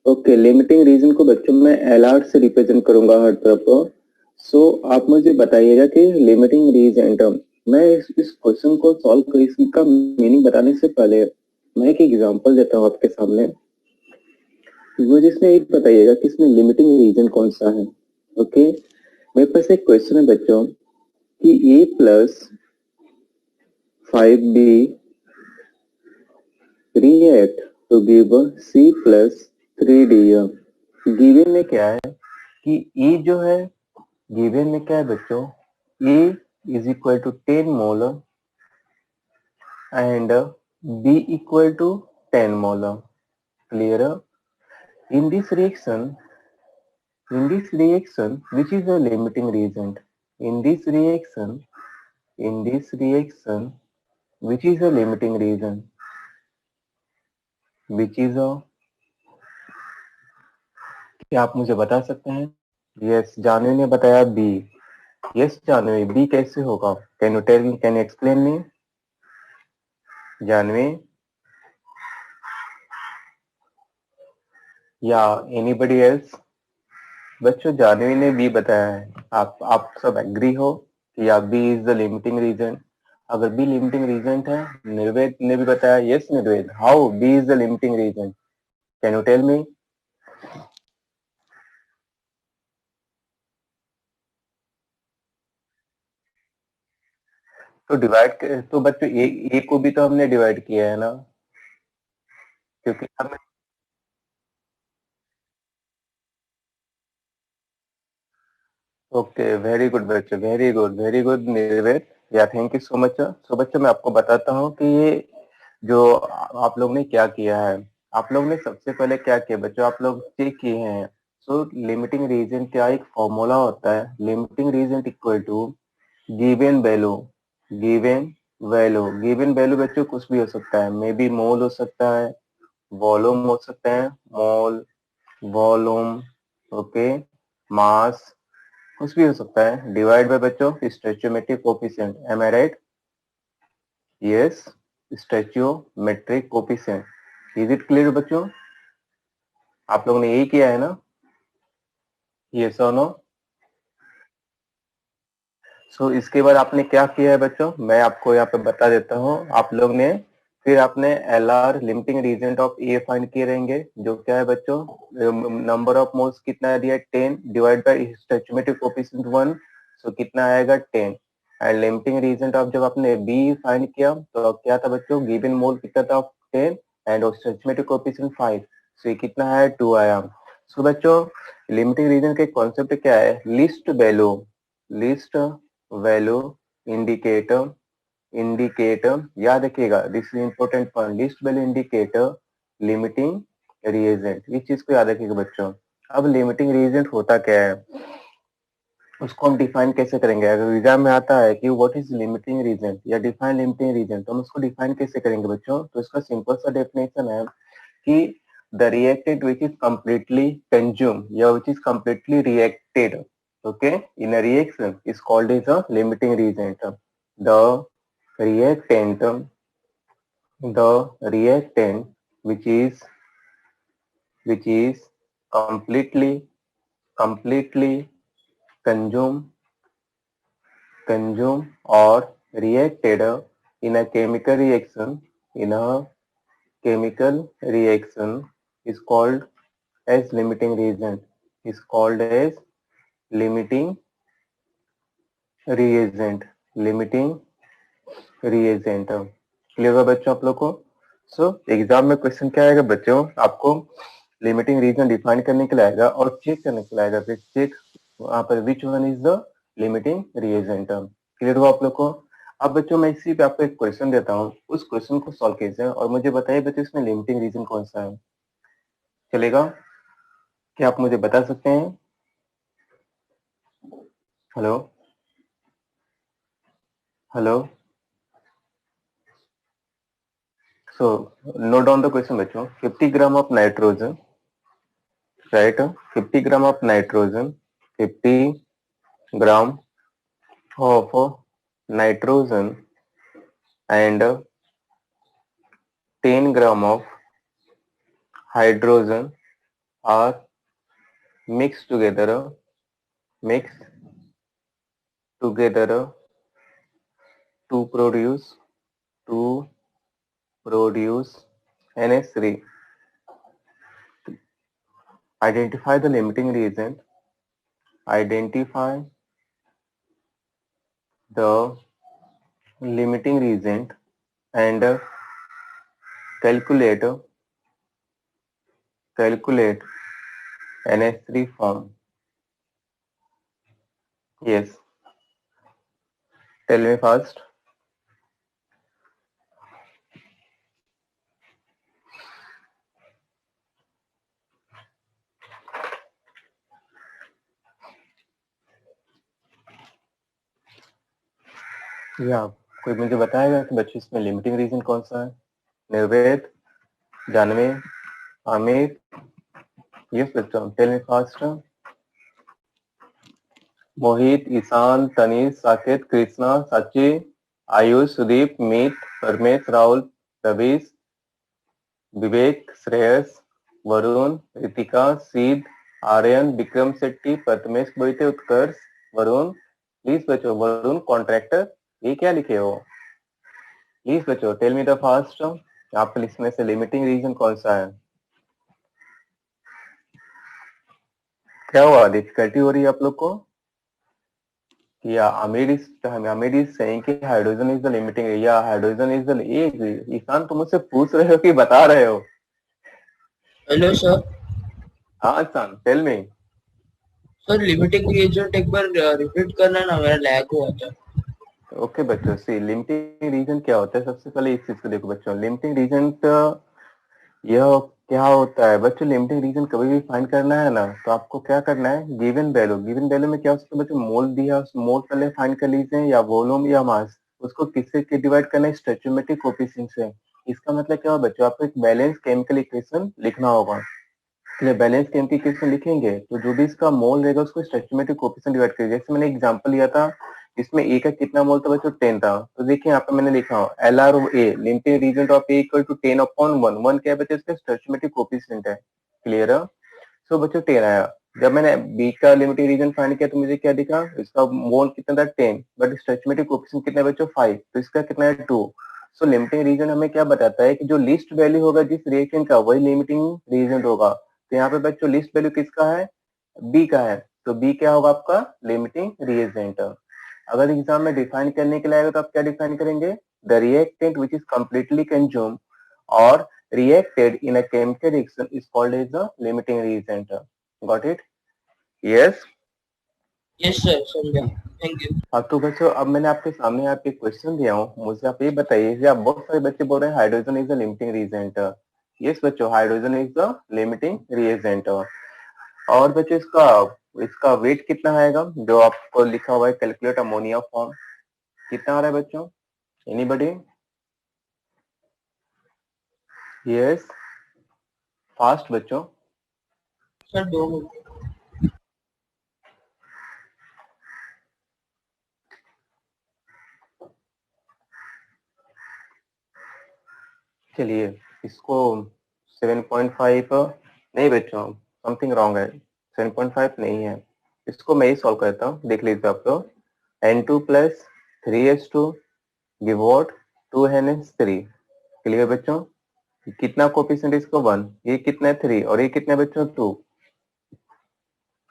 Okay, limiting reason को बच्चों में एलआर से रिप्रेजेंट करूंगा हर तरफ को। सो आप मुझे बताइएगा कि लिमिटिंग रीजन, मैं इस क्वेश्चन को सॉल्व कर इसका मीनिंग बताने से पहले मैं एक एग्जांपल देता हूँ आपके सामने। मुझे इसमें एक बताइएगा कि इसमें लिमिटिंग रीजन कौन सा है। ओके, मेरे पास एक क्वेश्चन है बच्चों कि a plus 5b react to give c plus 3d। Given में क्या है कि E जो है, गिवन में क्या है बच्चों, E is equal to 10 mole and B equal to 10 mole. Clear? In this reaction, which is the limiting reagent? In this reaction, which is the limiting reagent? Which is a, क्या आप मुझे बता सकते हैं? यस, जानवी ने बताया B. Yes Janvi, B कैसे होगा? Can you tell me, can you explain me? Jahnavi या एनीबडी एल्स? बच्चों जानवी ने बी बताया है, आप सब एग्री हो कि या B is the limiting reagent? अगर बी लिमिटिंग रीजन है, निर्वेद ने भी बताया। Yes Nirved, how B is the limiting reagent? Can you tell me? तो डिवाइड, तो बच्चों ए को भी तो हमने डिवाइड किया है ना, क्योंकि हमने, ओके वेरी गुड बच्चों, वेरी गुड निर्वेद, या थैंक यू सो मच। सो बच्चों मैं आपको बताता हूँ कि ये जो आप लोग ने क्या किया है। आप लोग ने सबसे पहले क्या किया बच्चों, आप लोग चेक किए हैं। सो लिमिटिंग रीजन क्या एक फॉर्मूला होता है, limiting reagent equal to given value. Given value बच्चों कुछ भी हो सकता है, मे बी मोल हो सकता है, वॉल्यूम हो सकता है, मोल, वॉल्यूम, ओके, मास, कुछ भी हो सकता है। डिवाइड बाय बच्चों stoichiometric coefficient, am I right? Yes, stoichiometric coefficient. Is it clear बच्चों? आप लोगों ने यही किया है ना? यस और नो? सो इसके बाद आपने क्या किया है बच्चों, मैं आपको यहाँ पे बता देता हूँ। आप लोग ने फिर आपने L R limiting reagent of A find किए रहेंगे, जो क्या है बच्चों, नंबर ऑफ मोल्स कितना दिया है 10 डिवाइड बाय स्टोइचोमेट्रिक कोफिशिएंट 1, सो कितना आएगा 10। एंड लिमिटिंग रीजन ऑफ जब आपने बी फाइंड किया तो क्या था बच्चों, गिवन मोल कितना था 10 एंड स्टोइचोमेट्रिक कोफिशिएंट 5, सो ये कितना है 2 आया। सो बच्चों लिमिटिंग रीजन के कॉन्सेप्ट क्या है, लिस्ट वैल्यू इंडिकेटर, याद रखिएगा, this is important point, least value indicator limiting reagent, इस चीज को याद रखिएगा बच्चों। अब लिमिटिंग रिएजेंट होता क्या है, उसको हम डिफाइन कैसे करेंगे? अगर एग्जाम में आता है कि व्हाट इज लिमिटिंग रीजन या डिफाइन लिमिटिंग रीजन, तो हम उसको डिफाइन कैसे करेंगे बच्चों? तो इसका सिंपल सा डेफिनेशन है कि the reactant which is completely consumed, yeah, which is completely reacted, okay, in a reaction is called as a limiting reagent. The reactant, which is completely consumed or reacted in a chemical reaction, is called as limiting reagent, limiting reagent clear हुआ बच्चों आप लोग को? So exam में question क्या आएगा बच्चों, आपको लिमिटिंग रीजन डिफाइन करने के लिए आएगा और चेक करने के लिए आएगा, फिर चेक वहां पर which one is the limiting reagent. Clear हुआ आप लोग को? अब बच्चों मैं इसी पे आपको एक क्वेश्चन देता हूँ, उस क्वेश्चन को सॉल्व कीजिए और मुझे बताइए बच्चों इसमें लिमिटिंग रीजन कौन सा है। चलेगा? क्या आप मुझे बता सकते हैं? Hello hello, so note down the question बच्चों, 50 gram of nitrogen, right, 50 gram of nitrogen, 50 gram of nitrogen and 10 gram of hydrogen are mixed together to produce NH3. Identify the limiting reagent. Identify the limiting reagent and calculate NH3 form. Yes. Tell me first. या कोई मुझे बताएगा कि बच्चे इसमें limiting reagent कौन सा है? निर्वेद, जानवी, अमित. यस बच्चों, टेल मी फास्ट. मोहित, ईशान, तनीश, साकेत, कृष्णा, सची, आयुष, सुदीप, मीत, परमेश, राहुल, रवीश, विवेक, श्रेयस, वरुण, रितिका, सीध, आर्यन, विक्रम शेट्टी, प्रथमेश, बोईते, उत्कर्ष, वरुण. प्लीज बच्चों, वरुण कॉन्ट्रैक्टर, ये क्या लिखे हो? प्लीज बच्चों, टेल मी द फर्स्ट. आप इसमें से लिमिटिंग रीजन कौन सा है? क्या हुआ, डिफिकल्टी हो रही है आप लोग को? या Amir is saying कि हाइड्रोजन इज द लिमिटिंग, या हाइड्रोजन इज द. ईशान तुम मुझसे पूछ रहे हो कि बता रहे हो? Hello sir. हाँ Ishaan, tell me. Sir limiting reagent एक बार रिपीट करना ना, मेरा लैग हुआ था. ओके बच्चों, सी लिमिटिंग रीजन क्या होता है? सबसे पहले इस चीज को देखो बच्चों. लिमिटिंग रीजन यह क्या होता है बच्चों? लिमिटिंग रीजन कभी भी फाइंड करना है ना, तो आपको क्या करना है, गिवन वैल्यू में क्या उसको बच्चों मोल दिया, उस मोल पहले फाइंड कर लीजिए, या वॉल्यूम या मास. उसको किससे डिवाइड करना है? स्टोइचोमेट्रिक कोएफिशिएंट से. इसका मतलब क्या होगा बच्चों? आपको एक बैलेंस केमिकल इक्वेशन लिखना होगा. बैलेंस केमिकल इक्वेशन लिखेंगे तो जो भी इसका मोल रहेगा उसको स्टोइचोमेट्रिक कोएफिशिएंट डिवाइड करेंगे. जैसे मैंने एग्जांपल लिया था, इसमें ए का कितना मोल था बच्चों? 10 था. तो देखिए यहाँ पे मैंने लिखा LR of A, limiting reagent of A equal to 10/1. 1 क्या है बच्चों? इसका स्टोइचोमेट्रिक कोएफिशिएंट है. क्लियर है? सो बच्चों 10 आया. जब मैंने बी का लिमिटिंग रीजन फाइंड किया तो मुझे क्या दिखा? इसका मोल कितना था? 10, बट स्टोइचोमेट्रिक कोएफिशिएंट कितना है बच्चों? 5. तो इसका कितना है? 2. सो लिमिटिंग रीजन हमें क्या बताता है कि जो लिस्ट वैल्यू होगा जिस रिएक्शन का, वही लिमिटिंग रीजन होगा. तो यहाँ पे बच्चों लिस्ट वैल्यू किसका है? बी का है. तो बी क्या होगा आपका? Limiting reagent. अगर एग्जाम में डिफाइन करने के लिए आएगा तो आप क्या डिफाइन करेंगे? The reactant which is completely consume और reacted in a chemical reaction is called as the limiting reagent. Got it? Yes. Yes sir, समझा. Thank you. हाँ तो बच्चों, अब मैंने आपके सामने आपके क्वेश्चन दिया हूँ, मुझे आप ये बताइए कि आप बहुत सारे बच्चे बोल रहे हैं hydrogen is the limiting reagent. Yes बच्चों, hydrogen is the limiting reagent. और बच्चों इसका इसका वेट कितना आएगा? जो आपको लिखा हुआ है कैलकुलेट अमोनिया फॉर्म, कितना आ रहा है बच्चों? एनीबडी? यस, फास्ट बच्चों. Sir 2 minute. चलिए इसको 7.5 नहीं बच्चों, समथिंग रॉन्ग है. 7.5 नहीं है. इसको मैं ही सॉल्व करता हूँ, देख लीजिए आप लोग. N2 plus 3H2 give what? 2NH3. Clear बच्चों? कितना कोफिशिएंट इसको? 1. ये कितना है? 3. और ये कितना है बच्चों? 2.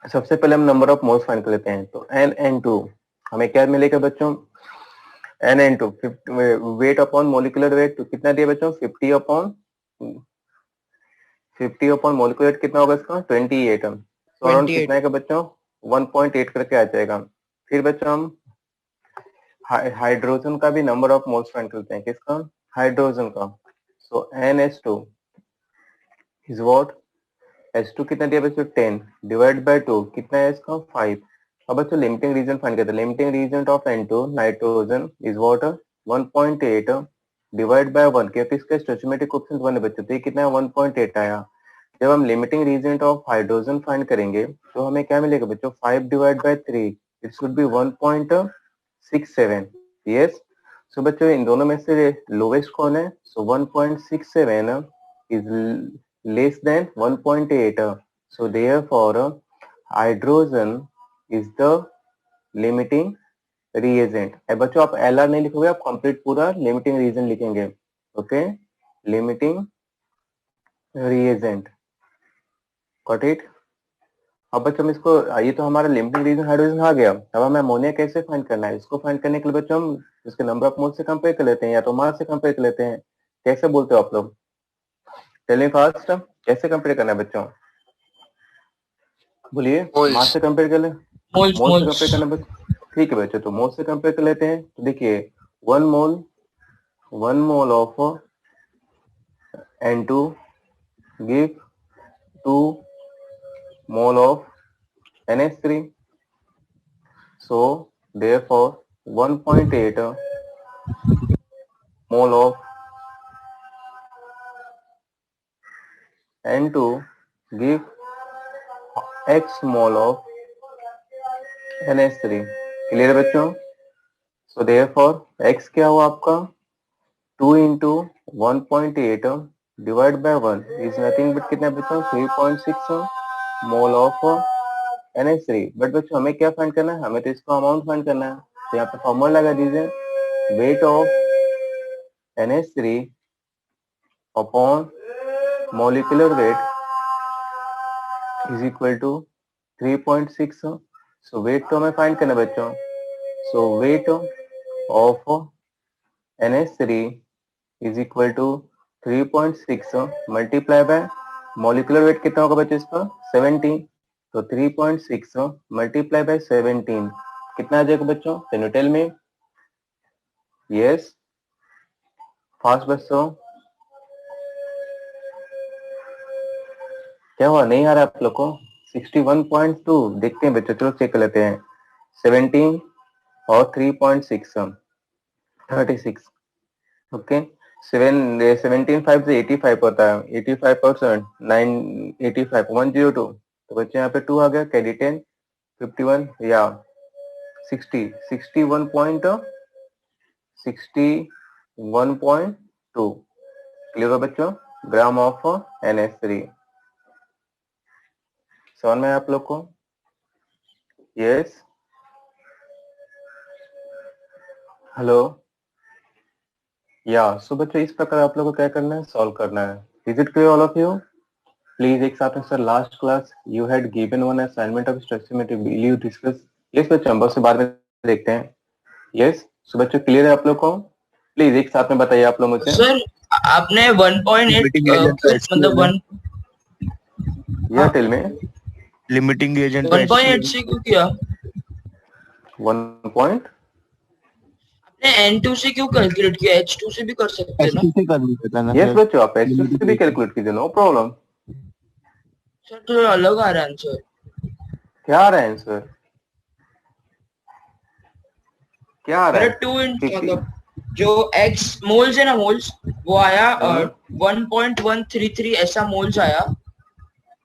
सबसे पहले हम नंबर ऑफ मोल्स फाइंड कर लेते हैं. तो NN2 हमें क्या मिलेगा बच्चों? NN2 weight upon molecular weight, तो कितना दिया बच्चों? 50 अपॉन मोलिकुलर वेट कितना होगा इसका? 28. तो अराउंड 28. कितना है बच्चों? 1.8 करके आ जाएगा. फिर बच्चों हम हाइड्रोजन का भी नंबर ऑफ मोल्स फाइंड करते हैं. किसका? हाइड्रोजन का. सो NH2 इज व्हाट? H2 कितना दिया बच्चों? 10 डिवाइड बाय 2 कितना है इसका? 5. अब बच्चों लिमिटिंग रीजन फाइंड करते हैं. Limiting reagent of N2 nitrogen is what? 1.8 divide by 1, क्योंकि इसका स्टोइचोमेट्रिक कोएफिशिएंट 1 है बच्चों, तो ये कितना है? 1.8 आया. जब हम limiting reagent of hydrogen find करेंगे तो हमें क्या मिलेगा बच्चों? 5 divide by 3, it should be 1.67. Yes. So बच्चों इन दोनों में से लोवेस्ट कौन है? So 1.67 is less than 1.8. So therefore hydrogen is the limiting reagent. अब बच्चों आप LR नहीं लिखोगे, आप कंप्लीट पूरा लिमिटिंग रीजन लिखेंगे. Okay, limiting reagent. Got it? अब बच्चों हम इसको, ये तो हमारा लिमिटिंग रीजन हाइड्रोजन आ गया. अब हमें अमोनिया कैसे फाइंड करना है? इसको फाइंड करने के लिए बच्चों हम इसके नंबर ऑफ मोल से कंपेयर कर लेते हैं या तो मास से कंपेयर कर लेते हैं. कैसे बोलते हो आप लोग? टेल मी फास्ट, कैसे कंपेयर करना है बच्चों? बोलिए. Moles. मास से कंपेयर कर ले, मोल्स मोल से मोल्स कंपेयर करना बच्चों. ठीक है बच्चों, तो मोल से कंपेयर कर लेते हैं. तो देखिए 1 mole of N2 give 2 mole of NH3. So therefore 1.8 mole of N2 give X mole of NH3. Clear बच्चों? So therefore X क्या हुआ आपका? 2 into 1.8 divided by 1 is nothing but कितना बच्चों? 3.6 mole of NH3. बट बच्चों हमें क्या find करना है? हमें तो इसका अमाउंट फाइंड करना है. तो यहाँ पे फॉर्मूला लगा दीजिए, weight of NH3 upon molecular weight is equal to 3.6. So weight तो हमें फाइंड करना है बच्चों. So weight of NH3 is equal to 3.6 multiply by molecular weight कितना होगा बच्चों इसका? 17. तो 3.6 multiply by 17 कितना आ जाएगा बच्चों? Can you tell me? Yes, fast बच्चों. क्या हुआ, नहीं आ रहा आप लोग को? 61.2. देखते हैं बच्चों, चलो चेक कर लेते हैं. 17 और 3.6 36. ओके, 17 5 से 85 होता है. 85% 9 85 102. तो बच्चे यहाँ पे 2 आ गया. कैरी 10 51 या 60 61.2. क्लियर हो बच्चों? Gram of NH3. समझ में आप लोग को? Yes, hello. या सो बच्चों इस प्रकार आप लोग को क्या करना है? सॉल्व करना है. Is it clear all of you? Please एक साथ में. Sir last class you had given one assignment of structure will you discuss? Yes बच्चों, हम बस बाद में देखते हैं. यस, सो बच्चों क्लियर है आप लोग को? प्लीज एक साथ में बताइए आप लोग मुझे. सर आपने 1.8 मतलब 1 या टेल में लिमिटिंग एजेंट 1.8 से क्यों किया? 1 पॉइंट आपने N2 से क्यों कैलकुलेट किया? H2 से भी कर सकते हैं ना? से कर लेता ना यस बच्चों, आप H2 से भी कैलकुलेट कीजिए, नो प्रॉब्लम. सर तो अलग आ रहा है आंसर. क्या आ रहा है आंसर? क्या आ रहा मेरा है? 2 मतलब जो X मोल्स है ना, मोल्स वो आया 1.133 ऐसा मोल्स आया.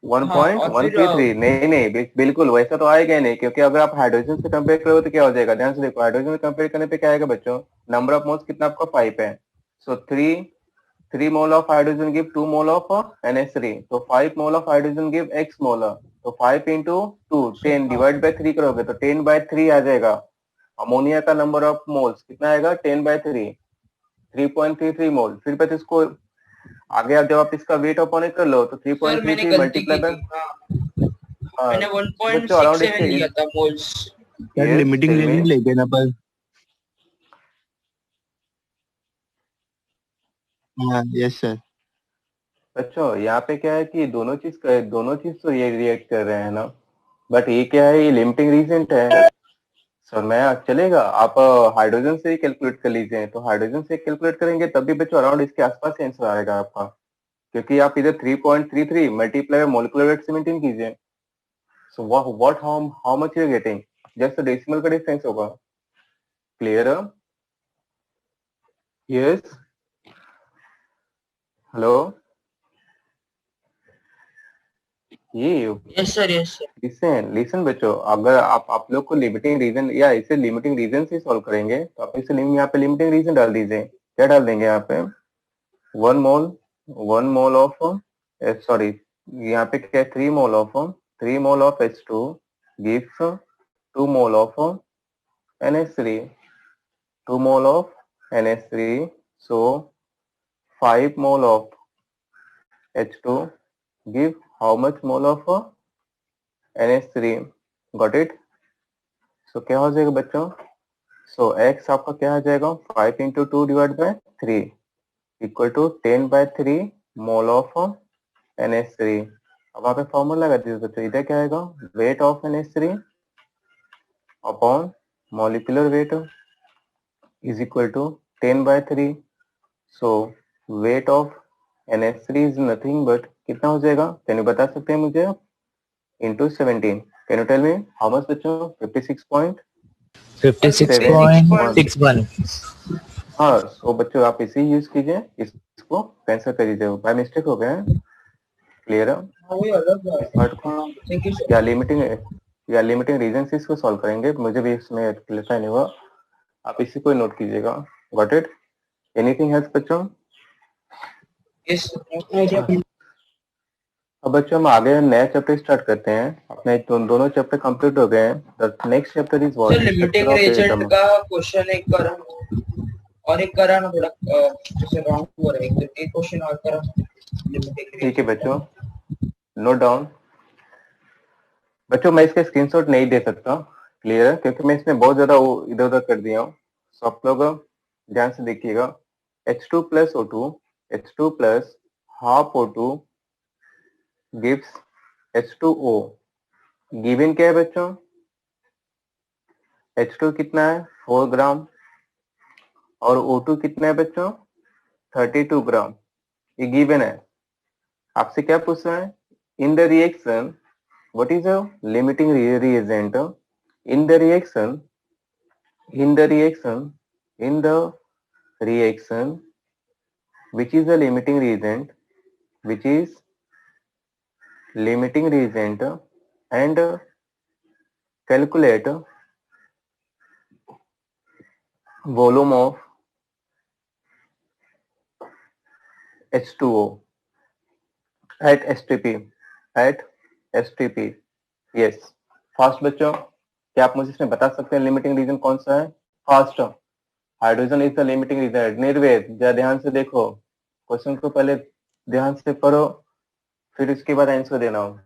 1.133. नहीं नहीं, बिल्कुल वैसा तो आएगा ही नहीं, क्योंकि अगर आप हाइड्रोजन से कंपेयर करोगे तो क्या हो जाएगा? ध्यान से देखो, हाइड्रोजन से कंपेयर करने पे क्या आएगा बच्चों? नंबर ऑफ मोल्स कितना आपका? 5 है. सो 3 mole of hydrogen give 2 mole of NH3. तो 5 mole of hydrogen give X मोल. तो 5 into 2 10 डिवाइड बाय 3 करोगे तो 10/3 आ जाएगा. अमोनिया का नंबर ऑफ मोल्स कितना आएगा? 10/3, 3.33 मोल. फिर बस इसको आगे आप जब आप इसका वेट अपॉन कर लो तो 3.33 मल्टीप्लाई बाय, मैंने बच्चों अराउंड 1.67 लिया था मोल्स. लिमिटिंग एजेंट लेके ना पर. हाँ यस सर. बच्चों यहाँ पे क्या है कि दोनों चीज तो ये रिएक्ट कर रहे हैं ना, बट ये क्या है? ये लिमिटिंग रीजेंट है. सर मैं चलेगा, आप हाइड्रोजन से ही कैलकुलेट कर लीजिए. तो हाइड्रोजन से कैलकुलेट करेंगे तब भी बच्चों अराउंड इसके आसपास ही आंसर आएगा आपका, क्योंकि आप इधर 3.33 मल्टीप्लाई मोलिकुलर वेट से मेंटेन कीजिए. So what how much you getting? Just decimal का डिफरेंस होगा. क्लियर? Yes, hello. ये yes sir, yes sir. Listen बच्चों, अगर आप लोग को लिमिटिंग रीजन या इसे लिमिटिंग रीजन से सॉल्व करेंगे तो आप इसे यहाँ पे लिमिटिंग रीजन डाल दीजिए. क्या डाल देंगे यहाँ पे? 1 मोल ऑफ सॉरी यहाँ पे क्या है 3 mole of H2 gives 2 mole of NH3, 2 mole of NH3, so 5 mole of H2 give how much mole of NH3? Got it? So क्या हो जाएगा बच्चों? So x आपका क्या आ जाएगा 5 into 2 divided by 3 equal to 10 by 3 mole of NH3. अब वहाँ पे फॉर्मूला लगा दीजिए बच्चों, इधर क्या आएगा weight of NH3 upon molecular weight is equal to 10 by 3. So weight of NH3 is nothing but कितना हो जाएगा? कैन यू बता सकते हैं मुझे आप? Into 17. Can you tell me how much बच्चों? 56.61. हाँ, सो बच्चों आप इसे यूज कीजिए, इसको कैंसिल कर दीजिए, बाय मिस्टेक हो गया है। क्लियर है? इस पार्ट को या लिमिटिंग रीजन से इसको सॉल्व करेंगे, मुझे भी इसमें क्लियर नहीं हुआ, आप इसी को नोट कीजिएगा। Got it? एनीथिंग एल्स बच्चों? अब बच्चों हम आगे नया चैप्टर स्टार्ट करते हैं, अपने दोनों चैप्टर कंप्लीट हो गए हैं। The next chapter is what? Limiting reagent का क्वेश्चन एक करा और एक करा ना, थोड़ा जैसे रॉन्ग हो रहा है, एक क्वेश्चन और करा लिमिटिंग। ठीक है बच्चों, नोट डाउन। बच्चों मैं इसका स्क्रीनशॉट नहीं दे सकता, क्लियर है, क्योंकि मैं इसमें बहुत ज्यादा इधर उधर कर दिया हूँ। सो आप लोग ध्यान से देखिएगा। H2 plus O2, H2 plus half O2 gives H2O। Given क्या है बच्चों? H2 कितना है 4 ग्राम और O2 कितना है बच्चों 32 ग्राम, ये गिवन है। आपसे क्या पूछ रहा है? In the reaction what is a limiting reagent? In the reaction which is a limiting reagent, and calculate volume of H2O at STP। Yes, fast बच्चों, क्या आप मुझे इसमें बता सकते हैं लिमिटिंग रीजन कौन सा है? Fast, hydrogen is the limiting reagent. Nirved जरा ध्यान से देखो, क्वेश्चन को पहले ध्यान से पढ़ो, फिर इसके बाद आंसर देना हो।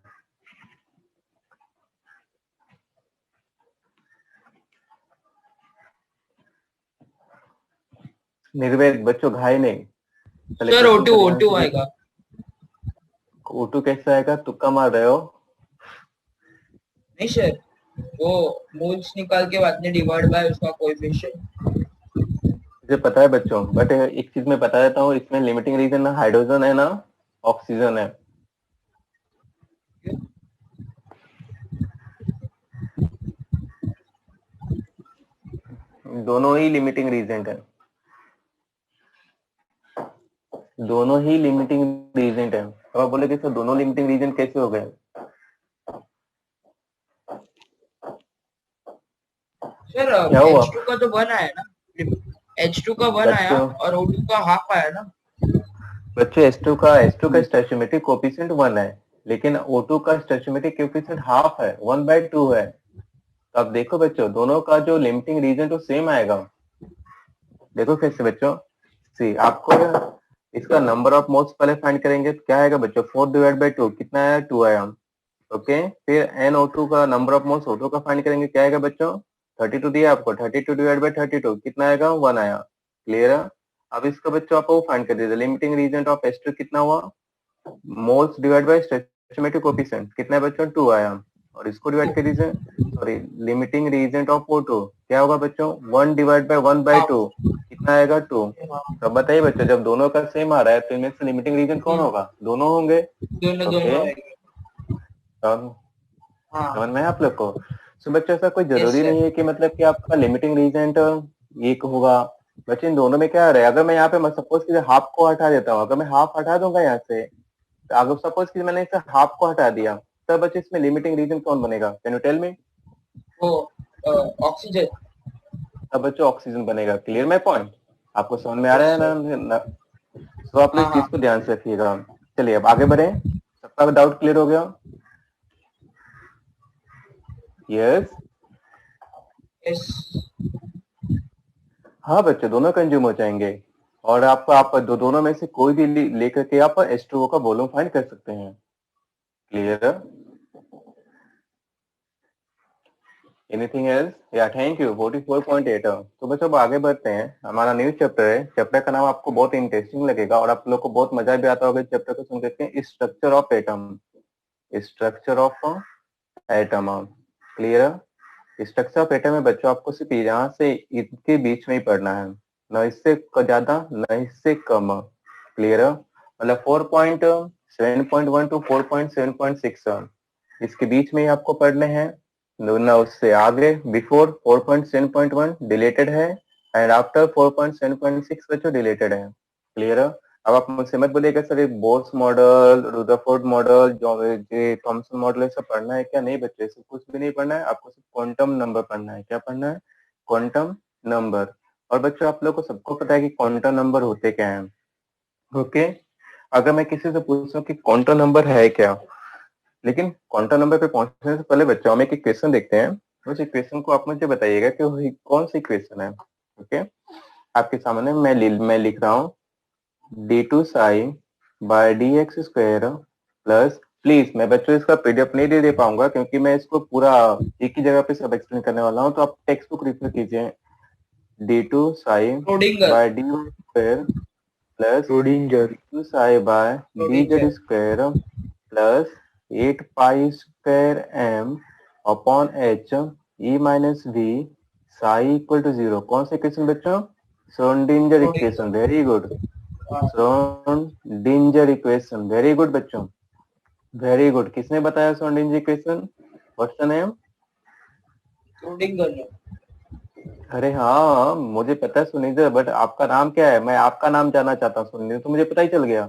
निर्वेद बच्चों घाई नहीं। सर O2 आएगा। O2 कैसा आएगा? तुक्का मार रहे हो? नहीं सर, वो मोल्स निकाल के बाद में डिवाइड बाय उसका कोएफिशिएंट। मुझे पता है बच्चों, बट एक चीज मैं बता देता हूँ, इसमें लिमिटिंग रीजन ना हाइड्रोजन है ना ऑक्सीजन है। दोनों ही लिमिटिंग रीजन है, दोनों ही लिमिटिंग रीजन है। अब आप बोले सर दोनों लिमिटिंग रीजन कैसे हो गए? सर क्या हुआ? H2 का तो 1 आया ना, H2 का 1 आया और O2 का हाफ आया ना। बच्चों H2 का स्टोइचियोमेट्रिक कोएफिशिएंट 1 है, लेकिन O2 का स्टोइचियोमेट्रिक कोएफिशिएंट हाफ है, 1/2 है। तो अब देखो बच्चों, दोनों का जो लिमिटिंग रीजन तो सेम आएगा। देखो कैसे बच्चों, सी आपको इसका नंबर ऑफ मोल्स पहले फाइंड करेंगे, तो क्या आएगा बच्चों 4/2, कितना आया 2 आया। ओके, फिर NO2 का नंबर ऑफ मोल्स O2 का फाइंड करेंगे, क्या आएगा बच्चों 32 दिया आपको, 32/32 कितना आएगा 1 आया। क्लियर है? अब इसका बच्चों आप वो फाइंड कर दीजिए, लिमिटिंग रीजन ऑफ H2 कितना हुआ, मोल्स डिवाइड बाय स्टोइचियोमेट्रिक कोएफिशिएंट कितना है बच्चों 2 आया, और इसको डिवाइड कर दीजिए, sorry limiting reagent of O2 क्या होगा बच्चों 1/1/2 कितना आएगा 2। तो बताइए बच्चों, जब दोनों का सेम आ रहा है तो इनमें से लिमिटिंग रीजन कौन होगा? दोनों होंगे। समझ में आप लोग को? सो बच्चों ऐसा कोई जरूरी नहीं है कि मतलब कि आपका लिमिटिंग रीजन एक होगा। बच्चे इन दोनों में क्या आ रहा है, अगर मैं यहाँ पे सपोज की हाफ को हटा देता हूँ, अगर मैं हाफ हटा दूंगा यहाँ से, तो अगर सपोज की मैंने इसे हाफ को हटा दिया, तब बच्चे इसमें लिमिटिंग रीजन कौन बनेगा? Can you tell me? Oxygen. तब बच्चों ऑक्सीजन बनेगा। Clear my point? आपको समझ में आ रहा है ना? तो आप लोग इस चीज को ध्यान से रखिएगा। चलिए अब आगे बढ़े। सबका डाउट क्लियर हो गया? यस यस हाँ बच्चों, दोनों कंज्यूम हो जाएंगे और आप दोनों में से कोई भी लेकर के आप H2O का वॉल्यूम फाइंड कर सकते हैं। क्लियर? Anything else? या थैंक यू। 44.8। तो बच्चों अब आगे बढ़ते हैं। हमारा न्यू चैप्टर है। चैप्टर का नाम आपको बहुत इंटरेस्टिंग लगेगा और आप लोग को बहुत मजा भी आता होगा चैप्टर को सुन करके। Structure of atom. Structure of atom. Clear? Structure of atom में बच्चों आपको सिर्फ यहाँ से इनके बीच में ही पढ़ना है, न इससे ज्यादा न इससे कम। क्लियर? मतलब 4.7.1 टू 4.7.6 इसके बीच में ही आपको पढ़ने हैं, न उससे आगे। बिफोर 4.7.1 डिलेटेड है एंड आफ्टर 4.7.6 बच्चों डिलेटेड है। क्लियर? अब आप मुझसे मत बोलिएगा sir Bohr's model, Rutherford model, Thompson model सब पढ़ना है क्या? नहीं बच्चे, सब कुछ भी नहीं पढ़ना है। आपको सिर्फ क्वांटम नंबर पढ़ना है। क्या पढ़ना है? Quantum number. और बच्चों आप लोग को सबको पता है कि क्वांटम नंबर होते क्या है। ओके, अगर मैं किसी से पूछूं कि क्वांटम नंबर है क्या, लेकिन क्वांटम नंबर पे पहुंचने से पहले बच्चों हम एक इक्वेशन देखते हैं। उस इक्वेशन को आप मुझे बताइएगा कि वो कौन सी इक्वेशन है। ओके, आपके सामने मैं लिख रहा हूँ d2 psi by D X square plus, please मैं बच्चों इसका पीडीएफ नहीं दे पाऊंगा क्योंकि मैं इसको पूरा एक ही जगह पे सब एक्सप्लेन करने वाला हूँ, तो आप टेक्स्ट बुक रेफर कीजिए। d2 साई प्रोडिंगर by d Y square plus Schrodinger. d2 psi by d z प्रोडिंगर square plus 8 pi square m upon h e minus v psi equal to 0। कौन सा इक्वेशन बच्चों? Schrodinger equation. Very good. Schrodinger equation. Very good बच्चों, very good. किसने बताया Schrodinger equation? What's the name? प्रोडिंगर अरे हाँ मुझे पता है सुनिधर, बट आपका नाम क्या है? मैं आपका नाम जानना चाहता हूँ सुनिधर, तो मुझे पता ही चल गया।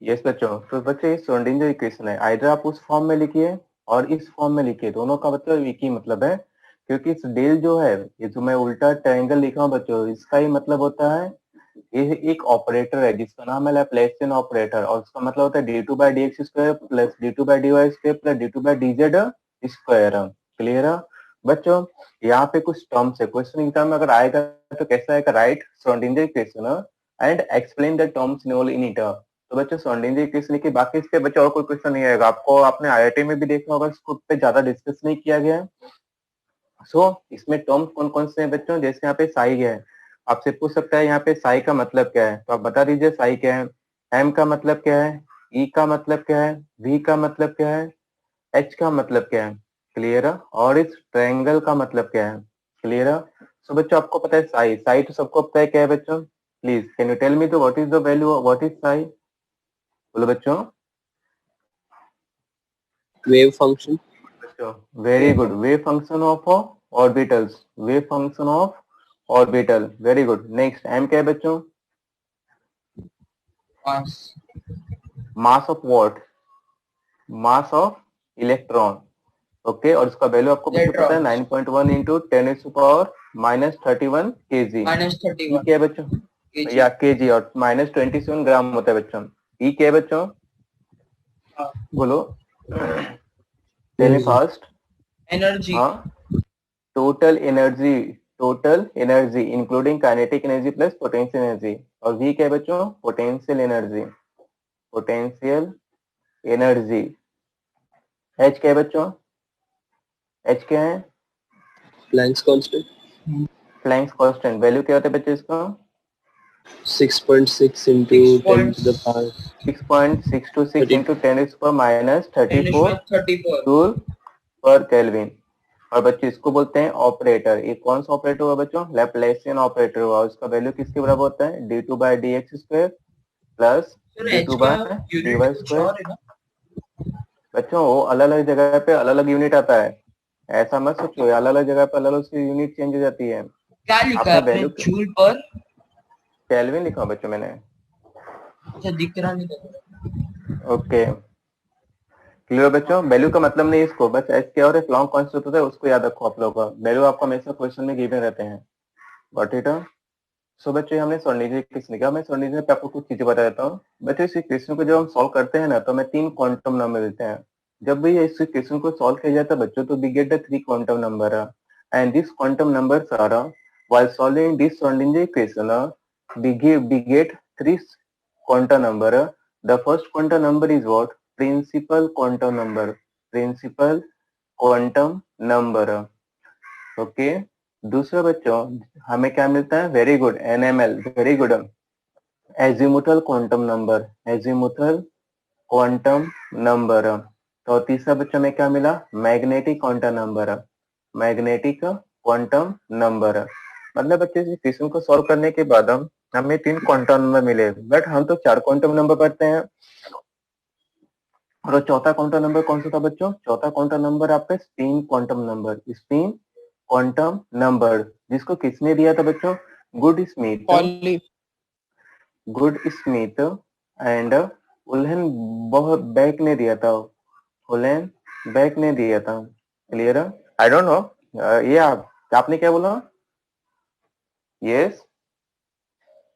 यस बच्चों, तो बच्चे ये श्रोडिंगर इक्वेशन है। आइडर आप उस फॉर्म में लिखिए और इस फॉर्म में लिखिए, दोनों का मतलब एक ही मतलब है। क्योंकि इस डेल जो है, ये जो मैं उल्टा ट्रायंगल लिखा हूँ बच्चों, इसका ही मतलब होता है ये एक ऑपरेटर है जिसका नाम है लैप्लासियन ऑपरेटर, और उसका मतलब होता है D two by D X square plus D two by D Y square plus D two by D Z square. Clear है बच्चों? यहाँ पे कुछ टर्म्स है, क्वेश्चन एग्जाम में अगर आएगा तो कैसा आएगा? Right Schrodinger equation and explain the terms involve in it. तो बच्चों श्रोडिंगर इक्वेशन के बाकी इसके बच्चों और कोई क्वेश्चन नहीं आएगा आपको। आपने आईआईटी में भी देखा होगा, इसको पे ज्यादा डिस्कस नहीं किया गया है। सो इसमें टर्म्स कौन कौन से हैं बच्चों? जैसे यहाँ पे साई है, आपसे पूछ सकता है यहाँ पे साई का मतलब क्या है, तो आप बता दीजिए साई क्या है। एम का मतलब क्या है, ई का मतलब क्या है, वी का मतलब क्या है, एच का मतलब क्या है। क्लियर है? और इस ट्रायंगल का मतलब क्या है। क्लियर है? सो बच्चों आपको पता है साई, साई तो सबको पता है क्या है बच्चों? Please can you tell me तो what is the value, what is psi? बोलो बच्चों। Wave function. बच्चों very good, wave function of orbitals, wave function of orbital. Very good. Next m क्या है बच्चों? Mass mass of what? Mass of electron. Okay, और उसका वैल्यू आपको बच्चों पता है electrons 9.1 into 10⁻31 KG. Minus e क्या है बच्चों? 31 या केजी, और -27 ग्राम होता है बच्चों। ई क्या है बच्चों? बोलो, टेल मी फास्ट। एनर्जी हाँ, total energy, total energy including kinetic energy plus potential energy. और वी क्या है बच्चों? Potential energy, potential energy. H क्या है बच्चों? एच क्या है? Planck's constant. Planck's constant. Value क्या होता है बच्चों इसका? 6.6 into 10 to the power 6.626 30. Into 10⁻34 34 joule पर केल्विन। और बच्चे इसको बोलते हैं ऑपरेटर। ये कौन सा ऑपरेटर हुआ बच्चों? लैप्लासियन ऑपरेटर हुआ। उसका वैल्यू किसके बराबर होता है? D two by D X square plus sir D H two का बाई डी यूनिट वाई कुछ स्क्वायर। और है ना? बच्चों वो अलग अलग जगह पे अलग अलग यूनिट आता है, ऐसा मत सोचो। अलग अलग जगह पे अलग अलग उसकी यूनिट चेंज हो जाती है। क्या लिखा है आपने आपने? वैल्यू जूल पर? केल्विन लिखा हुआ बच्चों मैंने। अच्छा दिख रहा नहीं था। ओके क्लियर बच्चों? वैल्यू का मतलब नहीं इसको, बस एच क्या और लॉन्ग कॉन्सेप्ट होता है, उसको याद रखो। आप लोगों का वैल्यू आपको हमेशा क्वेश्चन में गिवन रहते हैं। Got it? सो बच्चे हमने सोल्डिंजर क्वेश्चन किया। मैं सोल्डिंजर पे आपको कुछ चीजें बता देता हूँ। बच्चे इस क्वेश्चन को जब हम सॉल्व करते हैं ना तो हमें 3 क्वांटम नंबर मिलते हैं। जब भी इस क्वेश्चन को सॉल्व किया जाता है बच्चों तो we get the 3 quantum number and this quantum numbers are while solving this Schrodinger equation we get 3 quantum number. The first quantum number is what? Principal quantum number. Principal quantum number. Okay दूसरा बच्चों हमें क्या मिलता है? Very good NML, very good azimuthal quantum number, azimuthal quantum number. तो तीसरा बच्चों में क्या मिला? Magnetic quantum number, magnetic quantum number. मतलब बच्चे इस क्वेश्चन को सॉल्व करने के बाद हमें 3 क्वांटम नंबर मिले, बट हम तो 4 क्वांटम नंबर पढ़ते हैं। और चौथा क्वांटम नंबर कौन सा था बच्चों? चौथा क्वांटम नंबर आपका spin quantum number, spin quantum number, जिसको किसने दिया था बच्चों? Goudsmit, Pauli Goudsmit and Uhlenbeck ने दिया था, उल्हन बैक ने दिया था। क्लियर? आई डोंट नो ये आपने क्या बोला? यस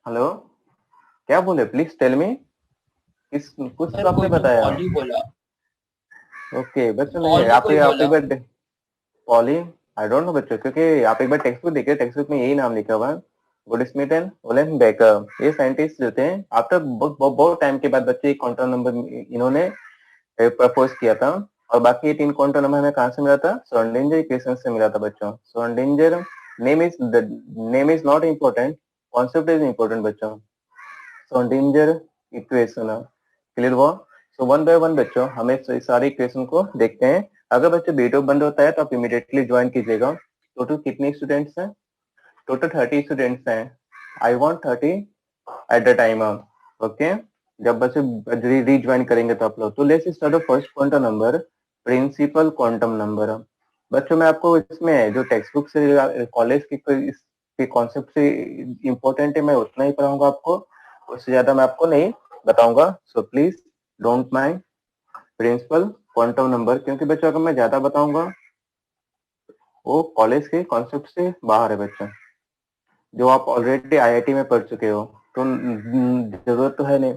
हेलो क्या बोले? Please tell me. किस कुछ सर तो आपने कोई तो बताया। पॉली बोला, ओके बच्चों नहीं पॉली आप कोई आप बोला। एक बार पॉली आई डोंट नो बच्चों, क्योंकि आप एक बार टेक्स्ट बुक देखिए, टेक्स्ट बुक में यही नाम लिखा हुआ है good Smith and woollen baker. ये साइंटिस्ट जो थे आफ्टर बहुत टाइम के बाद बच्चे क्वांटम नंबर इन्होंने प्रपोज किया था। और बाकी ये 3 क्वांटम नंबर हमें कहाँ से मिला था? श्रोडिंगर इक्वेशन से मिला था बच्चों। Schrodinger name is not important, concept is important बच्चों। श्रोडिंगर इक्वेशन क्लियर हुआ? सो वन बाय वन बच्चों हमें सारे इक्वेशन को देखते हैं। अगर बच्चे वीडियो बंद होता है तो आप इमीडिएटली ज्वाइन कीजिएगा। टोटल कितने स्टूडेंट्स हैं? टोटल 30 स्टूडेंट्स हैं। I want 30 at the time. Okay जब बच्चे रीज्वाइन करेंगे तो आप लोग, तो let's start the first quantum number, principal quantum number. बच्चों मैं आपको इसमें जो टेक्स्ट बुक से कॉलेज के कॉन्सेप्ट से इम्पोर्टेंट है मैं उतना ही पढ़ाऊंगा आपको, उससे ज्यादा मैं आपको नहीं बताऊंगा। So please don't mind principal quantum number, क्योंकि बच्चों अगर मैं ज्यादा बताऊंगा वो कॉलेज के कॉन्सेप्ट से बाहर है बच्चों, जो आप ऑलरेडी आईआईटी में पढ़ चुके हो तो जरूरत तो है नहीं।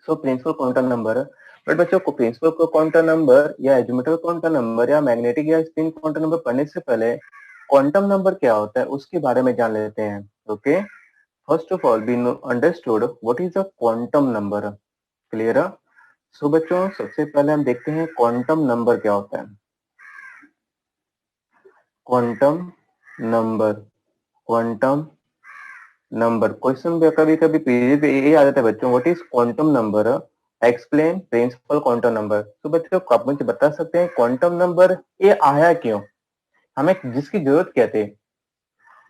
So principal quantum number, but बच्चों को प्रिंसिपल क्वांटम नंबर या एजीमुथल क्वांटम नंबर या मैग्नेटिक या स्पिन क्वांटम नंबर पढ़ने से पहले क्वांटम नंबर क्या होता है उसके बारे में जान लेते हैं। Okay first of all we understood what is a quantum number. Clear? So बच्चों सबसे पहले हम देखते हैं क्वांटम नंबर क्या होता है। Quantum number, quantum number question में कभी कभी पीरियड ये आ जाता है बच्चों, what is quantum number, explain principal quantum number. तो बच्चों आप मुझे बता सकते हैं क्वांटम नंबर ये आया क्यों, हमें जिसकी जरूरत क्या थी?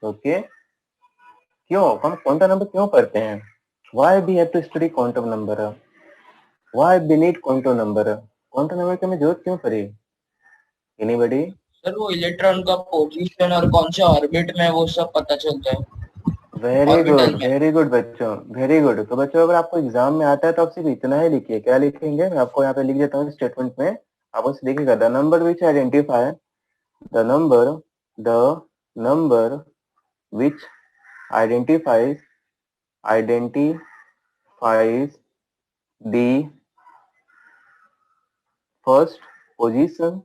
ओके क्यों हम क्वांटम नंबर क्यों पढ़ते हैं? Why we have to study quantum number, why we need quantum number, quantum number की हमें जरूरत क्यों पड़ी? एनीबॉडी? सर वो इलेक्ट्रॉन का पोजीशन और कौन से ऑर्बिट में वो सब पता चलता है, ऑर्बिटल में। वेरी गुड बच्चों, वेरी गुड। तो बच्चों अगर आपको एग्जाम में आता है तो आप सिर्फ इतना ही लिखिए। क्या लिखेंगे? मैं आपको यहाँ पे लिख देता हूँ स्टेटमेंट में, आप उसे लिखिएगा the number which identify, the number which identifies identifies the first position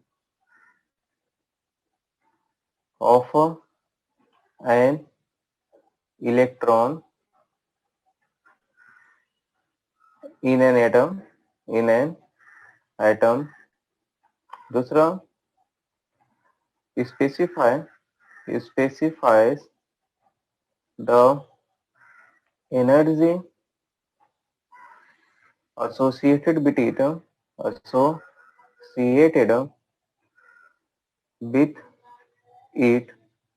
of an electron in an atom। दूसरा specifies the energy associated with it,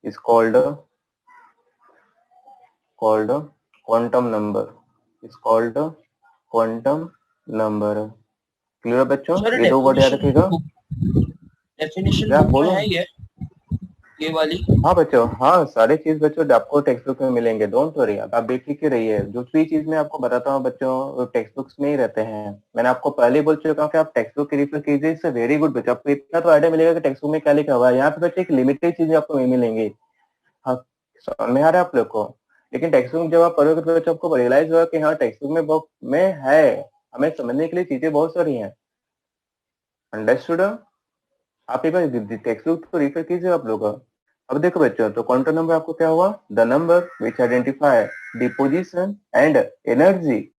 is called quantum number, is called quantum number। Clear बच्चों? Sir ये 2 word याद रखिएगा। Definition क्या book में बोलो? है ये वाली। हाँ बच्चों, हाँ सारे चीज बच्चों आपको टेक्स्ट बुक में मिलेंगे, डोंट वरी, आप बेफिक्र रहिए। जो भी चीज मैं आपको बताता हूँ बच्चों टेक्स्ट बुक्स में ही रहते हैं। मैंने आपको पहले ही बोल चुका हूँ कि आप टेक्स्ट बुक रेफर कीजिए, इससे वेरी गुड बच्चों, आपको इतना तो आइडिया मिलेगा कि टेक्स्ट बुक में क्या लिखा हुआ है। यहाँ पे बच्चे एक लिमिटेड चीजें आपको नहीं मिलेंगी। हाँ समझ में आ रहा है आप लोग को? लेकिन टेक्स्ट बुक जब आप पढ़ोगे तो बच्चों आपको रियलाइज होगा कि हाँ टेक्स्ट बुक में में है, हमें समझने के लिए चीजें बहुत सारी हैं। अंडरस्टूड? आप एक बार टेक्स्ट बुक को रेफर कीजिए आप लोग। अब देखो बच्चों, तो क्वांटम नंबर आपको क्या हुआ? The number which identify the position and energy,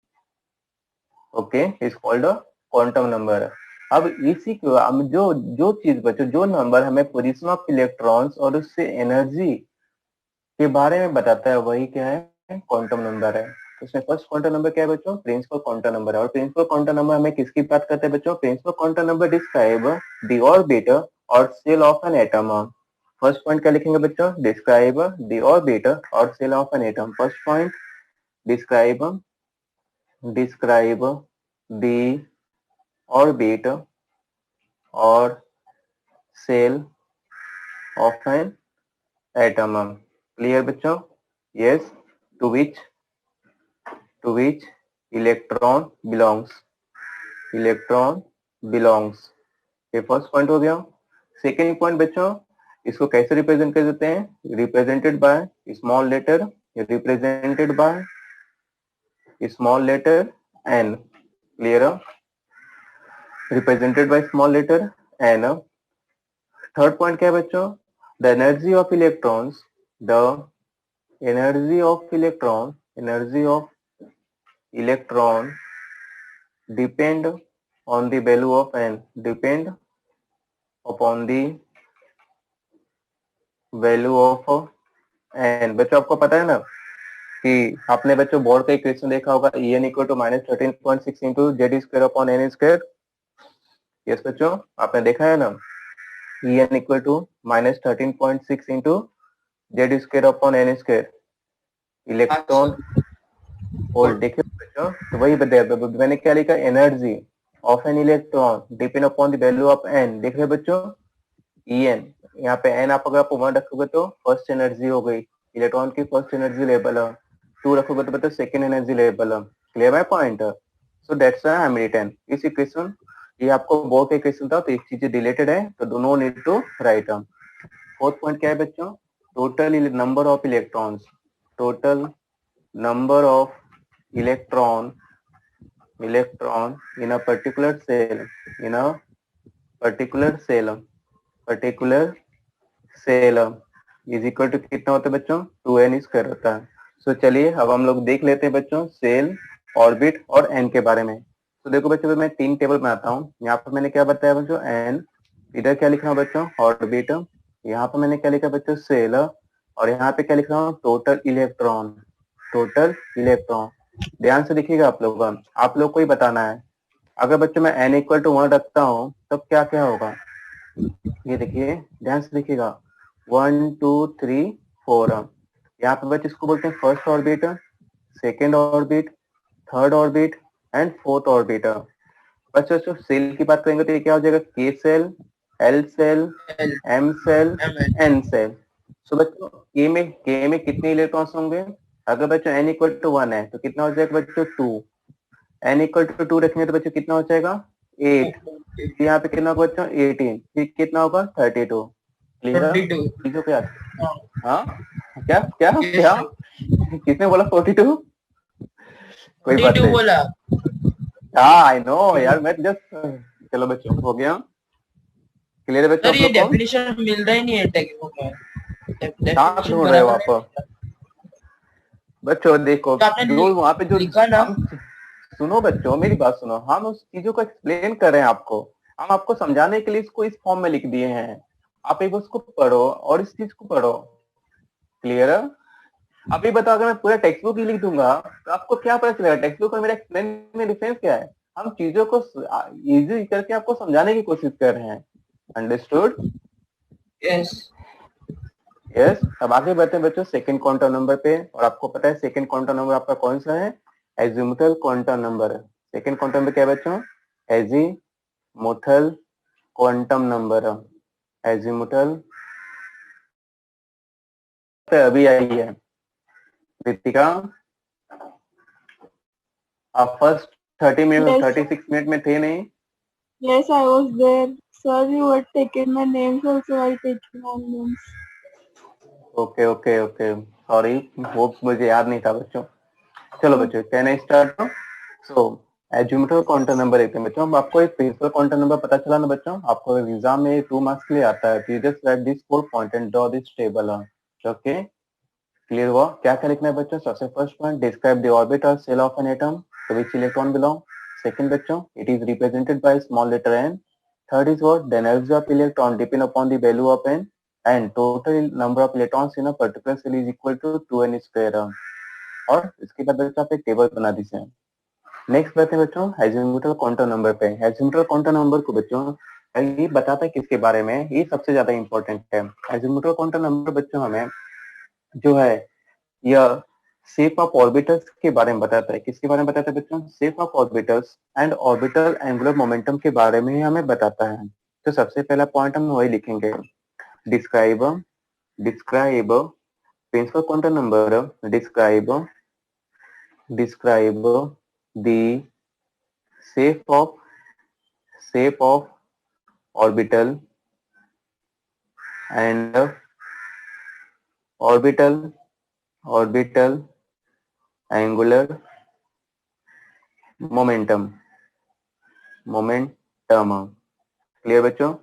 okay, is called a quantum number. अब इसी को हम जो जो चीज बच्चों, जो नंबर हमें पोजीशन ऑफ इलेक्ट्रॉन्स और उससे एनर्जी के बारे में बताता है, वही क्या है? क्वांटम नंबर है। तो इसमें फर्स्ट क्वांटम नंबर क्या है बच्चों? प्रिंसिपल क्वांटम नंबर है। और प्रिंसिपल क्वांटम नंबर हमें किसकी बात करते हैं बच्चों? Principal quantum number describe the orbit और shell of an atom. First point क्या लिखेंगे बच्चों? डिस्क्राइब द ऑर्बिट और shell of an atom. First point, describe describe the orbit और shell of an atom. Clear बच्चों? Yes. To which electron belongs. ये first point हो गया। Second point बच्चों, इसको कैसे रिप्रेजेंट कर देते हैं? Represented by small letter N. Clear? Represented by small letter N. Third point क्या है बच्चों? The energy of electron depend on the value of n, depend upon the value of n। बच्चों आपको पता है ना कि आपने बच्चों बोर्ड का इक्वेशन देखा होगा, en equal to -13.6 into Z square upon N square. Yes बच्चों, आपने देखा है ना, en equal to -13.6 into Z square upon N square. Electron hold, देखिए बच्चों, तो वही बताया मैंने क्या लिखा? Energy of an electron depend upon the value of N. देख रहे बच्चों, En, यहाँ पे n आप अगर आप 1 रखोगे तो फर्स्ट एनर्जी हो गई, इलेक्ट्रॉन की फर्स्ट एनर्जी लेवल है। 2 रखोगे तो बताओ सेकेंड एनर्जी लेवल है। क्लियर है पॉइंट? So that's Hamilton. इस इक्वेशन, ये आपको बोर्ड का इक्वेशन था, तो एक चीज रिलेटेड है, तो दोनों need to write. Fourth point क्या है बच्चों? Total number of electrons, total number of electron in a particular cell is equal to कितना होता है बच्चों? 2n स्क्वायर होता है। सो चलिए अब हम लोग देख लेते हैं बच्चों सेल, ऑर्बिट और एन के बारे में। तो देखो बच्चों, मैं 3 टेबल बनाता हूँ। यहाँ पर मैंने क्या बताया बच्चों? एन। इधर क्या लिख रहा हूँ बच्चों? ऑर्बिट। यहाँ पर मैंने क्या लिखा बच्चों? सेल। और यहाँ पे क्या लिख रहा हूँ? Total electron. ध्यान से देखिएगा आप लोग को ही बताना है। अगर बच्चों मैं n इक्वल टू 1 रखता हूँ तब क्या क्या होगा? ये देखिए, ध्यान से देखिएगा, 1 2 3 4। यहाँ पे बच्चे इसको बोलते हैं first orbit, second orbit, third orbit and fourth orbit. बच्चों सेल की बात करेंगे तो ये क्या हो जाएगा? K shell, L shell, M shell, N shell. So बच्चों के में कितने इलेक्ट्रॉन्स होंगे? अगर बच्चों n इक्वल टू 1 है तो कितना हो जाएगा बच्चों? 2। n इक्वल टू 2 रखेंगे तो बच्चों कितना हो जाएगा? 8। यहाँ पे कितना होगा बच्चों? 18। फिर कितना होगा? 32। क्लियर? 22। चीजों पे हाँ, क्या क्या क्या किसने बोला 42? कोई बात 42 नहीं। बोला। हाँ आई नो यार, मैं जस्ट, चलो बच्चों हो गया। क्लियर है बच्चों सर आप ये लोग को? डेफिनेशन मिल रहा ही नहीं है टेक्स्ट बुक में, कहाँ डेफिनेशन ढूंढ रहे हो बराबर आप? नहीं मिल रहा। बच्चों देखो, तो आपने जो वहां पे जो लिखा ना। हम, सुनो बच्चों मेरी बात सुनो, हम उस चीजों को एक्सप्लेन कर रहे हैं आपको, हम आपको समझाने के लिए इसको इस फॉर्म में लिख दिए हैं। आप एक उसको पढ़ो और इस चीज को पढ़ो। क्लियर है? अभी बताओ, अगर मैं पूरा टेक्स्ट बुक ही लिख दूंगा तो आपको क्या पता चलेगा? टेक्स्ट बुक और मेरा एक्सप्लेन में डिफरेंस क्या है? हम चीजों को इजी करके आपको समझाने की कोशिश कर रहे हैं। अंडरस्टूड? यस। यस। अब आगे बढ़ते हैं बच्चों सेकंड क्वांटम नंबर पे। और आपको पता है सेकंड क्वांटम नंबर आपका कौन सा है? Azimuthal quantum number. Second quantum number क्या है बच्चों? Azimuthal quantum number. एजीमुथल अभी आई है रितिका, आप फर्स्ट 30 मिनट Yes, 36 मिनट में थे नहीं? yes, I was there. Sir, you had taken my names also. I taken all names. Okay okay okay, sorry, hope मुझे याद नहीं था बच्चों। चलो बच्चों, can I start? So azimuthal quantum number देखते हैं बच्चों। अब आपको एक प्रिंसिपल क्वांटम नंबर पता चला ना बच्चों, आपको एग्जाम में 2 मार्क्स के लिए आता है। You just write this 4 point and draw this table. Okay, clear हुआ? क्या क्या लिखना है बच्चों? सबसे first point, describe the orbit और shell of an atom to which electron belong. Second बच्चों, it is represented by small letter n। Third is what, the energy of electron depend upon the value of n and total number of electrons in a particular shell is equal to 2n square. और इसके बाद बच्चों आप एक table बना दीजिए। Next बात है बच्चों एजिमुथल क्वांटम नंबर पे। एजिमुथल क्वांटम नंबर को बच्चों ये बताता है किसके बारे में, ये सबसे ज्यादा इंपॉर्टेंट है। एजिमुथल क्वांटम नंबर बच्चों हमें जो है यह शेप ऑफ ऑर्बिटल्स के बारे में बताता है। किसके बारे में बताता है बच्चों? Shape of orbitals and orbital angular momentum के बारे में हमें बताता है। तो सबसे पहला पॉइंट हम वही लिखेंगे, describe describe principal quantum number, describe describe the shape of orbital and orbital angular momentum। Clear बच्चों?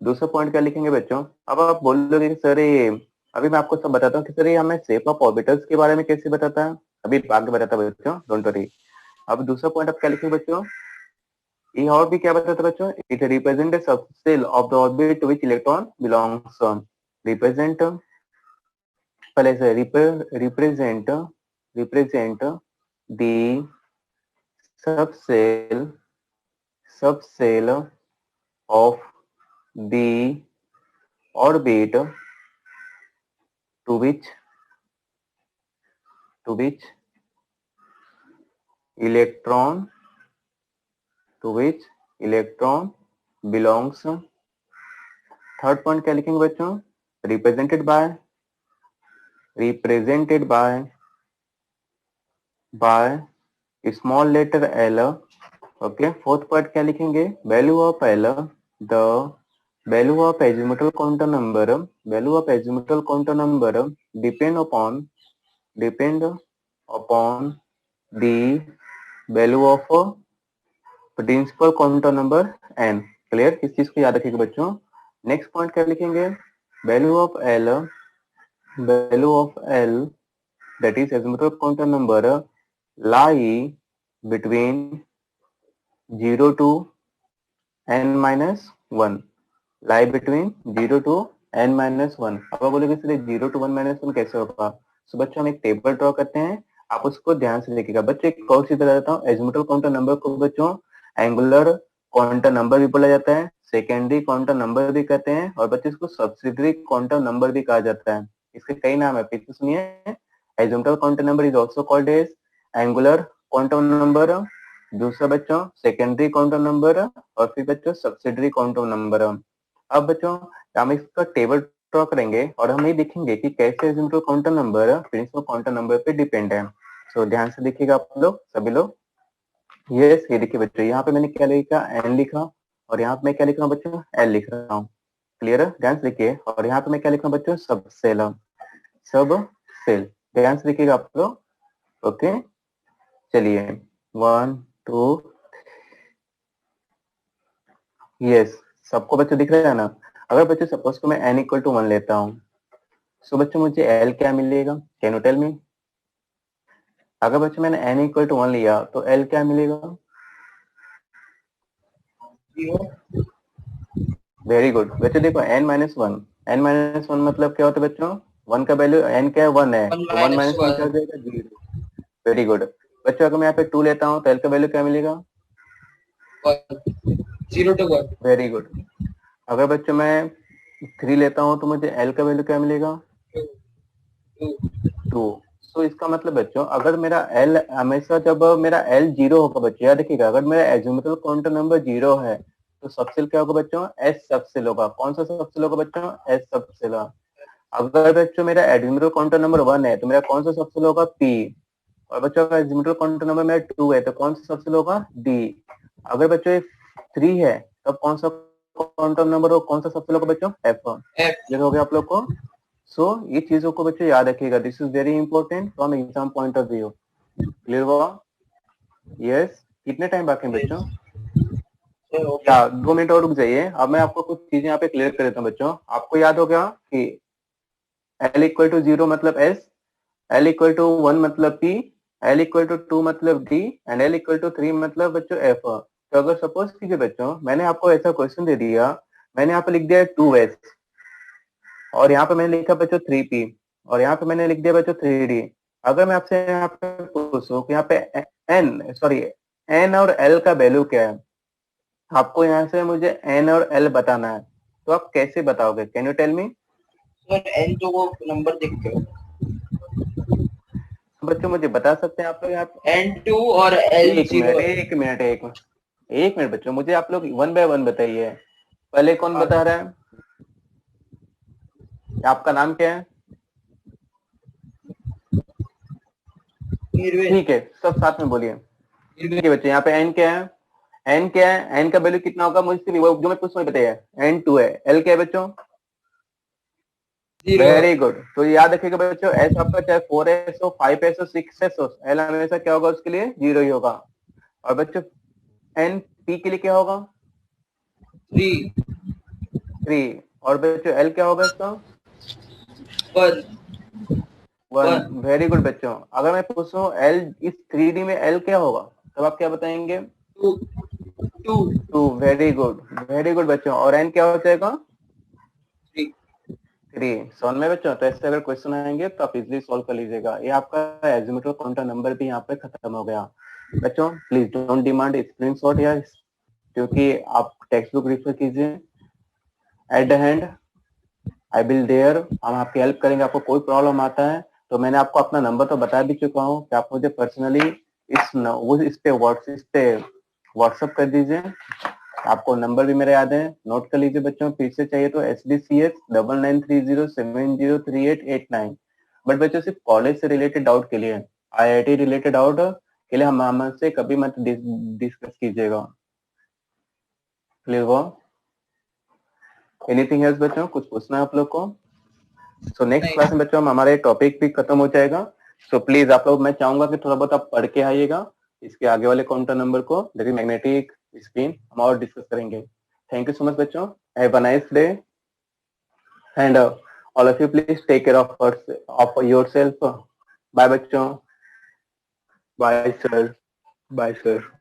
दूसरा पॉइंट क्या लिखेंगे बच्चों? अब आप बोलोगे कि सर ये अभी मैं आपको सब बताता हूँ कि सर ये हमें शेप ऑफ ऑर्बिटल्स के बारे में कैसे बताता है, अभी आगे बताता है बच्चों, डोंट वरी। अब दूसरा पॉइंट आप क्या लिखेंगे बच्चों? ये और भी क्या बताता है बच्चों? It represent the subshell of the orbit to which electron belongs. Represent पहले से represent the subshell of the orbit to which electron belongs. Third point क्या लिखेंगे बच्चों? Represented by small letter L. Okay, fourth point क्या लिखेंगे? Value of L, the value of azimuthal quantum number depend upon the value of principal quantum number n। Clear? इस चीज को याद रखिएगा बच्चों। नेक्स्ट पॉइंट क्या लिखेंगे? Value of L that is azimuthal quantum number lie between 0 to n-1, lie between 0 to n-1। अब आप बोलोगे सर 0 to 1-1 कैसे होगा? तो बच्चों हम एक टेबल ड्रॉ करते हैं, आप उसको ध्यान से देखिएगा। बच्चों एक और चीज बता देता हूँ, एजिमुथल क्वांटम नंबर को बच्चों एंगुलर क्वांटम नंबर भी बोला जाता है, सेकेंडरी क्वांटम नंबर भी कहते हैं, और बच्चे इसको सब्सिडरी क्वांटम नंबर भी कहा जाता है। इसके कई नाम है, पीछे सुनिए। Azimuthal quantum number is also called as angular quantum number, दूसरा बच्चों सेकेंडरी क्वांटम नंबर, और फिर बच्चों सब्सिडरी क्वांटम नंबर। अब बच्चों हम इसका टेबल ड्रॉ करेंगे और हम ये देखेंगे कि कैसे azimuthal quantum number principal quantum number पे डिपेंड है। सो ध्यान से देखिएगा आप लोग सभी लोग। यस, ये देखिए बच्चों, यहाँ पे मैंने क्या लिखा? n लिखा, और यहाँ पे मैं क्या लिख रहा हूँ बच्चों? l लिख रहा हूँ। क्लियर है? ध्यान से लिखिए। और यहाँ पे मैं क्या लिख रहा हूँ बच्चों? सब सेल। ध्यान से लिखिएगा आप लोग। ओके, चलिए 1 2। यस, सबको बच्चों दिख रहा है ना? अगर बच्चों सपोज को मैं n इक्वल टू 1 लेता हूँ, सो बच्चों मुझे l क्या मिलेगा? Can you tell me? अगर बच्चों मैंने n इक्वल टू 1 लिया तो l क्या मिलेगा? वेरी गुड बच्चों, देखो n-1 मतलब क्या होता है बच्चों? 1 का वैल्यू n क्या है? 1 है, तो 1 - 1 क्या हो जाएगा? 0। वेरी गुड बच्चों, अगर मैं यहाँ पे 2 लेता हूँ तो l का वैल्यू क्या मिलेगा? 0 to 1। Very good. अगर बच्चों मैं 3 लेता हूँ तो मुझे l का वैल्यू क्या मिलेगा? 2। तो इसका मतलब बच्चों अगर मेरा l हमेशा जब मेरा l 0 होगा बच्चों, याद रखिएगा, अगर मेरा एजिमुथल क्वांटम नंबर 0 है तो सबसेल क्या होगा बच्चों? s सबसेल होगा। कौन सा सबसेल होगा बच्चों? s subshell. अगर बच्चों मेरा एजिमुथल क्वांटम नंबर 1 है तो मेरा कौन सा सबसेल होगा? p। और बच्चों अगर एजिमुथल क्वांटम नंबर मेरा 2 है तो कौन सा सबसेल होगा? d। अगर बच्चों 3 है तब कौन सा क्वांटम नंबर हो, कौन सा सबसेल होगा बच्चों? f। F। ये हो गया आप लोग को। सो ये चीजों को बच्चों याद रखिएगा, this is very important from exam point of view. Clear हुआ? यस। कितने टाइम बाकी है बच्चों? ओके। या 2 मिनट और रुक जाइए, अब मैं आपको कुछ चीजें यहाँ पे क्लियर कर देता हूँ बच्चों। आपको याद हो गया कि L इक्वल टू 0 मतलब S, L इक्वल टू 1 मतलब P, L इक्वल टू 2 मतलब D and L equal to 3 मतलब बच्चों F। तो अगर सपोज कीजिए बच्चों मैंने आपको ऐसा क्वेश्चन दे दिया, मैंने यहाँ पे लिख दिया 2S और यहाँ पे मैंने लिखा बच्चों 3P और यहाँ पे मैंने लिख दिया बच्चों 3D। अगर मैं आपसे यहाँ पे पूछूं कि यहाँ पे N और L का वैल्यू क्या है, आपको यहाँ से मुझे N और L बताना है, तो आप कैसे बताओगे? Can you tell me? Sir N तो वो नंबर देख के हो, बच्चों मुझे बता सकते हैं आप लोग यहाँ पे? N2 और L एक 0 मिनट एक मिनट बच्चों, मुझे आप लोग 1 बाय 1 बताइए। पहले कौन बता रहा है? आपका नाम क्या है? ठीक है, सब साथ में बोलिए। ठीक है बच्चे, यहाँ पे N क्या है? N क्या है? N का वैल्यू कितना होगा मुझसे भी वो जो मैं पूछ रहा हूँ बताइए। N2 है। L क्या है बच्चों? Very good. तो याद रखिएगा बच्चों, S आपका चाहे 4S हो, 5S हो, 6S हो, L हमेशा क्या होगा उसके लिए? 0 ही होगा। और बच्चों N P के लिए क्या होगा? 3। और बच्चों L क्या होगा इसका? 1 1। वेरी गुड बच्चों। अगर मैं पूछूं L इस 3D में L क्या होगा, तब आप क्या बताएंगे? 2 वेरी गुड बच्चों। और N क्या हो जाएगा? 3। समझ में बच्चों? तो ऐसे अगर क्वेश्चन आएंगे तो आप इजिली सॉल्व कर लीजिएगा। ये आपका एजिमुथल काउंटर नंबर भी यहाँ पे खत्म हो गया। बच्चों प्लीज डोंट डिमांड स्क्रीनशॉट या, क्योंकि आप टेक्स्ट बुक रेफर कीजिए। At the hand I will there, हम आपकी हेल्प करेंगे। आपको कोई प्रॉब्लम आता है तो मैंने आपको अपना नंबर तो बता भी चुका हूँ कि आप मुझे पर्सनली इस पे व्हाट्सएप कर दीजिए। आपको नंबर भी मेरा याद है, नोट कर लीजिए बच्चों। फिर से चाहिए तो SBCS 9930703889। बट बच्चों सिर्फ कॉलेज से रिलेटेड डाउट के लिए, IIT रिलेटेड डाउट के लिए हम हमसे कभी मत डिस्कस कीजिएगा। क्लियर हुआ? एनीथिंग एल्स बच्चों, कुछ पूछना है आप लोग को? सो नेक्स्ट क्लास में बच्चों हमारे टॉपिक भी खत्म हो जाएगा। सो प्लीज आप लोग, मैं चाहूंगा कि थोड़ा बहुत आप पढ़ के आइएगा इसके आगे वाले काउंटर नंबर को, दैट इज मैग्नेटिक स्पिन, हम और डिस्कस करेंगे। थैंक यू सो मच बच्चों, have a nice day and all of you please take care of yourself. Bye बच्चों। Bye sir.